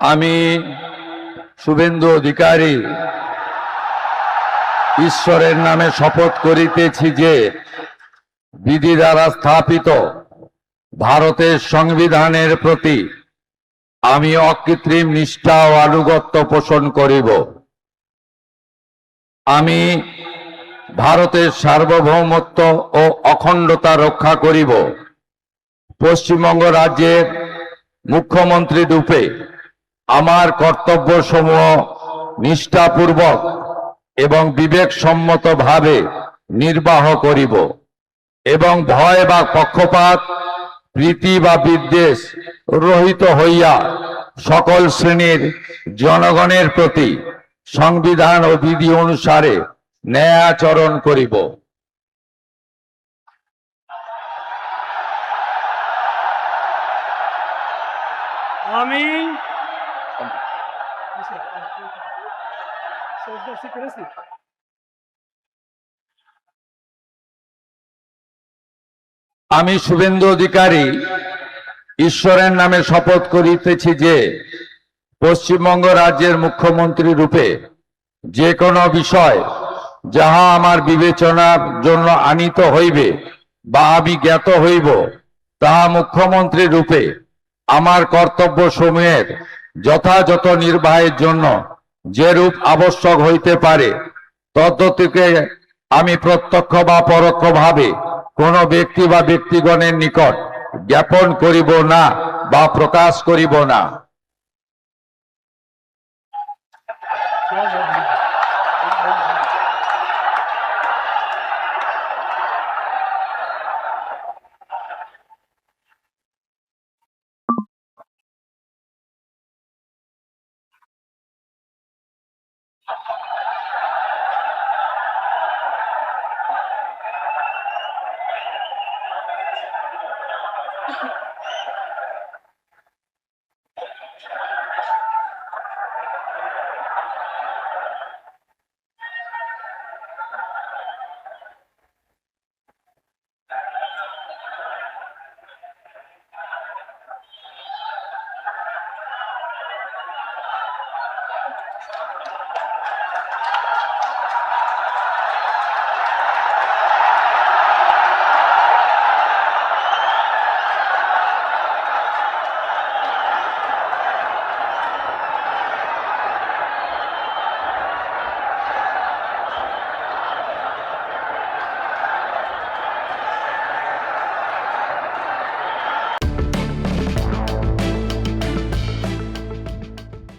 আমি শুভেন্দু অধিকারী ঈশ্বরের নামে শপথ করিতেছি যে বিধি দ্বারা স্থাপিত ভারতের সংবিধানের প্রতি আমি অকৃত্রিম নিষ্ঠা ও আনুগত্য পোষণ করিব। আমি ভারতের সার্বভৌমত্ব ও অখণ্ডতা রক্ষা করিব। পশ্চিমবঙ্গ রাজ্যের মুখ্যমন্ত্রী রূপে আমার কর্তব্যসমূহ নিষ্ঠাপূর্বক এবং বিবেকসম্মতভাবে নির্বাহ করিব এবং ভয় বা পক্ষপাত, প্রীতি বা বিদ্বেষ রহিত হইয়া সকল শ্রেণীর জনগণের প্রতি সংবিধান ও বিধি অনুসারে ন্যায় আচরণ করিব। আমি শুভেন্দু অধিকারী ঈশ্বরের নামে শপথ করিতেছি যে পশ্চিমবঙ্গ রাজ্যের মুখ্যমন্ত্রী রূপে যে কোনো বিষয় যাহা আমার বিবেচনার জন্য আনিত হইবে বা আমি জ্ঞাত হইব, তাহা মুখ্যমন্ত্রী রূপে আমার কর্তব্য সমূহের যথাযথ নির্বাহের জন্য যেরূপ আবশ্যক হইতে পারে তদ্গতিকে আমি প্রত্যক্ষ বা পরোক্ষভাবে কোন ব্যক্তি বা ব্যক্তিগণের নিকট জ্ঞাপন করিব না বা প্রকাশ করিব না।